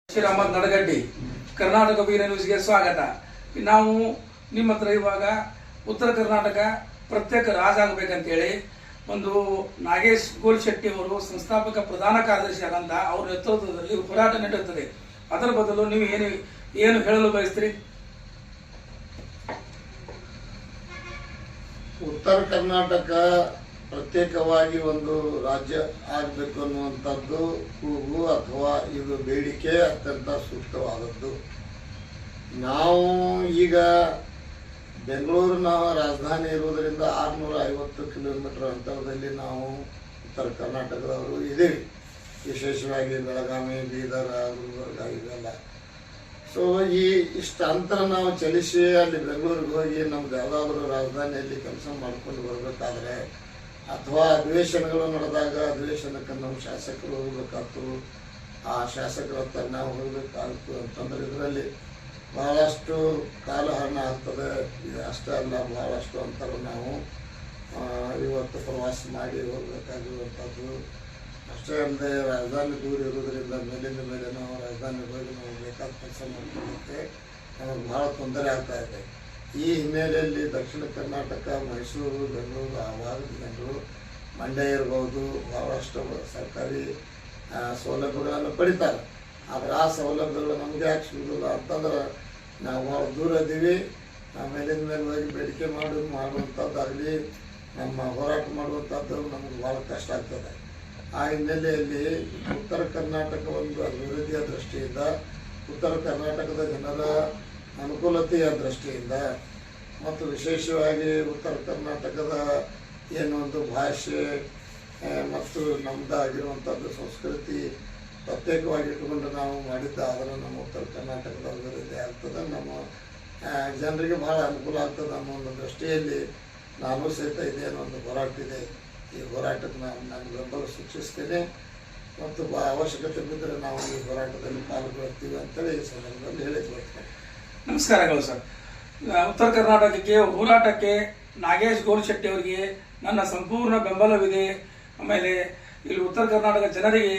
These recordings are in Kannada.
ಬಶೀರ್ ಅಹಮದ್ ನಡಗಡ್ಡಿ ಕರ್ನಾಟಕ ವೀರ ನ್ಯೂಸ್ಗೆ ಸ್ವಾಗತ. ನಾವು ನಿಮ್ಮ ಹತ್ರ ಇವಾಗ ಉತ್ತರ ಕರ್ನಾಟಕ ಪ್ರತ್ಯೇಕ ರಾಜ ಆಗಬೇಕಂತೇಳಿ ಒಂದು ನಾಗೇಶ್ ಗೋಲ್ಶೆಟ್ಟಿ ಅವರು ಸಂಸ್ಥಾಪಕ ಪ್ರಧಾನ ಕಾರ್ಯದರ್ಶಿ ಆದಂತ ಅವರ ನೇತೃತ್ವದಲ್ಲಿ ಹೋರಾಟ ನಡೆಯುತ್ತದೆ. ಅದರ ಬದಲು ನೀವು ಏನು ಹೇಳಲು ಬಯಸ್ತೀರಿ? ಉತ್ತರ ಕರ್ನಾಟಕ ಪ್ರತ್ಯೇಕವಾಗಿ ಒಂದು ರಾಜ್ಯ ಆಗಬೇಕು ಅನ್ನುವಂಥದ್ದು ಕೂಗು ಅಥವಾ ಇದು ಬೇಡಿಕೆ ಅತ್ಯಂತ ಸೂಕ್ತವಾದದ್ದು. ನಾವು ಈಗ ಬೆಂಗಳೂರಿನ ರಾಜಧಾನಿ ಇರುವುದರಿಂದ 650 ಕಿಲೋಮೀಟರ್ ಅಂತರದಲ್ಲಿ ನಾವು ಉತ್ತರ ಕರ್ನಾಟಕದವರು ಇದ್ದೀವಿ. ವಿಶೇಷವಾಗಿ ಬೆಳಗಾವಿ, ಬೀದರ್, ಗುಲ್ಬರ್ಗ ಇವೆಲ್ಲ. ಸೊ ಇಷ್ಟು ಅಂತರ ನಾವು ಚಲಿಸಿ ಅಲ್ಲಿ ಬೆಂಗಳೂರಿಗೆ ಹೋಗಿ ನಮ್ದು ಯಾವುದಾದ್ರೂ ರಾಜಧಾನಿಯಲ್ಲಿ ಕೆಲಸ ಮಾಡ್ಕೊಂಡು ಬರಬೇಕಾದ್ರೆ ಅಥವಾ ಅಧಿವೇಶನಗಳು ನಡೆದಾಗ ಅಧಿವೇಶನಕ್ಕೆ ನಮ್ಮ ಶಾಸಕರು ಹೋಗ್ಬೇಕಾಯ್ತು, ಆ ಶಾಸಕರ ಹತ್ರ ನಾವು ಹೋಗ್ಬೇಕಾಗ್ತು ಅಂತಂದ್ರೆ ಇದರಲ್ಲಿ ಬಹಳಷ್ಟು ಕಾಲಹರಣ ಆಗ್ತದೆ. ಇದು ಅಷ್ಟೇ ಅಲ್ಲ, ಬಹಳಷ್ಟು ಅಂತರ ನಾವು ಇವತ್ತು ಪ್ರವಾಸ ಮಾಡಿ ಹೋಗ್ಬೇಕಾಗಿರುವಂಥದ್ದು. ಅಷ್ಟೇ ಅಲ್ಲದೆ ರಾಜಧಾನಿ ದೂರ ಇರೋದ್ರಿಂದ ಮೇಲಿಂದ ಮೇಲೆ ನಾವು ರಾಜಧಾನಿಗೆ ಹೋಗಿ ನಾವು ಬೇಕಾದ ಕೆಲಸ ಮಾಡ್ಕೊಳ್ಳೋಕ್ಕೆ ನಮಗೆ ಭಾಳ ತೊಂದರೆ ಆಗ್ತಾ ಇದೆ. ಈ ಹಿನ್ನೆಲೆಯಲ್ಲಿ ದಕ್ಷಿಣ ಕರ್ನಾಟಕ, ಮೈಸೂರು, ಬೆಂಗಳೂರು ಆ ಭಾಗದ ಜನರು, ಮಂಡ್ಯ ಇರ್ಬೋದು, ಭಾಳಷ್ಟು ಸರ್ಕಾರಿ ಸೌಲಭ್ಯಗಳನ್ನು ಪಡಿತಾರೆ. ಆದರೆ ಆ ಸೌಲಭ್ಯಗಳು ನಮಗೆ ಯಾಕೆ ಸಿಗೋದಿಲ್ಲ ಅಂತಂದ್ರೆ ನಾವು ಭಾಳ ದೂರ ಇದ್ದೀವಿ. ನಾವು ಮೇಲಿಂದ ಮೇಲೆ ಹೋಗಿ ಬೇಡಿಕೆ ಮಾಡುವಂಥದ್ದಾಗಲಿ ನಮ್ಮ ಹೋರಾಟ ಮಾಡುವಂಥದ್ದು ನಮಗೆ ಭಾಳ ಕಷ್ಟ ಆಗ್ತದೆ. ಆ ಹಿನ್ನೆಲೆಯಲ್ಲಿ ಉತ್ತರ ಕರ್ನಾಟಕ ಒಂದು ಅಭಿವೃದ್ಧಿಯ ದೃಷ್ಟಿಯಿಂದ, ಉತ್ತರ ಕರ್ನಾಟಕದ ಜನರ ಅನುಕೂಲತೆಯ ದೃಷ್ಟಿಯಿಂದ ಮತ್ತು ವಿಶೇಷವಾಗಿ ಉತ್ತರ ಕರ್ನಾಟಕದ ಏನೊಂದು ಭಾಷೆ ಮತ್ತು ನಮ್ಮದಾಗಿರುವಂಥದ್ದು ಸಂಸ್ಕೃತಿ ಪ್ರತ್ಯೇಕವಾಗಿ ಇಟ್ಟುಕೊಂಡು ನಾವು ಮಾಡಿದ್ದ ಅದನ್ನು ನಮ್ಮ ಉತ್ತರ ಕರ್ನಾಟಕದ ಅಭಿವೃದ್ಧಿ ಆಗ್ತದೆ, ನಮ್ಮ ಜನರಿಗೆ ಭಾಳ ಅನುಕೂಲ ಆಗ್ತದೆ ಅನ್ನೋ ಒಂದು ದೃಷ್ಟಿಯಲ್ಲಿ ನಾನು ಸಹಿತ ಇದೇನೋ ಒಂದು ಹೋರಾಟ ಇದೆ. ಈ ಹೋರಾಟಕ್ಕೆ ನಾನು ಬೆಂಬಲ ಸೂಚಿಸ್ತೇನೆ ಮತ್ತು ಅವಶ್ಯಕತೆ ಬಿದ್ದರೆ ನಾವು ಈ ಹೋರಾಟದಲ್ಲಿ ಪಾಲ್ಗೊಳ್ತೀವಿ ಅಂತೇಳಿ ಈ ಸಂದರ್ಭದಲ್ಲಿ ಹೇಳಿಕೊಳ್ತೇನೆ. ನಮಸ್ಕಾರಗಳು ಸರ್. ಉತ್ತರ ಕರ್ನಾಟಕಕ್ಕೆ ಹೋರಾಟಕ್ಕೆ ನಾಗೇಶ್ ಗೋಲ್ಶೆಟ್ಟಿ ಅವರಿಗೆ ನನ್ನ ಸಂಪೂರ್ಣ ಬೆಂಬಲವಿದೆ. ಆಮೇಲೆ ಇಲ್ಲಿ ಉತ್ತರ ಕರ್ನಾಟಕ ಜನರಿಗೆ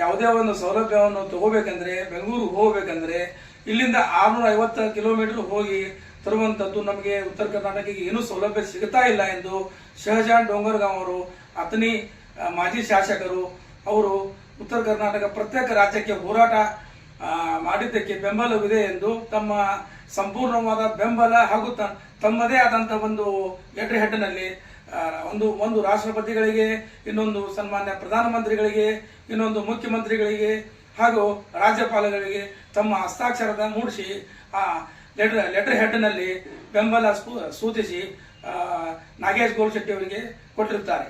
ಯಾವುದೇ ಒಂದು ಸೌಲಭ್ಯವನ್ನು ತಗೋಬೇಕಂದ್ರೆ, ಬೆಂಗಳೂರು ಹೋಗ್ಬೇಕಂದ್ರೆ ಇಲ್ಲಿಂದ 650 ಕಿಲೋಮೀಟರ್ ಹೋಗಿ ತರುವಂಥದ್ದು ನಮಗೆ ಉತ್ತರ ಕರ್ನಾಟಕಕ್ಕೆ ಏನೂ ಸೌಲಭ್ಯ ಸಿಗ್ತಾ ಇಲ್ಲ ಎಂದು ಶಹಜಾನ್ ಡೋಂಗರ್ಗಾಂವ್ ಅವರು, ಅತನಿ ಮಾಜಿ ಶಾಸಕರು ಅವರು ಉತ್ತರ ಕರ್ನಾಟಕ ಪ್ರತ್ಯೇಕ ರಾಜ್ಯಕ್ಕೆ ಹೋರಾಟ ಮಾಡಿದ್ದಕ್ಕೆ ಬೆಂಬಲವಿದೆ ಎಂದು ತಮ್ಮ ಸಂಪೂರ್ಣವಾದ ಬೆಂಬಲ ಹಾಗೂ ತಮ್ಮದೇ ಆದಂಥ ಒಂದು ಲೆಟರ್ ಹೆಡ್ನಲ್ಲಿ ಒಂದು ರಾಷ್ಟ್ರಪತಿಗಳಿಗೆ, ಇನ್ನೊಂದು ಸನ್ಮಾನ್ಯ ಪ್ರಧಾನಮಂತ್ರಿಗಳಿಗೆ, ಇನ್ನೊಂದು ಮುಖ್ಯಮಂತ್ರಿಗಳಿಗೆ ಹಾಗೂ ರಾಜ್ಯಪಾಲಗಳಿಗೆ ತಮ್ಮ ಹಸ್ತಾಕ್ಷರದ ಮೂಡಿಸಿ ಆ ಲೆಟರ್ ಹೆಡ್ನಲ್ಲಿ ಬೆಂಬಲ ಸೂಚಿಸಿ ನಾಗೇಶ್ ಗೋಲ್ಶೆಟ್ಟಿ ಅವರಿಗೆ ಕೊಟ್ಟಿರುತ್ತಾರೆ.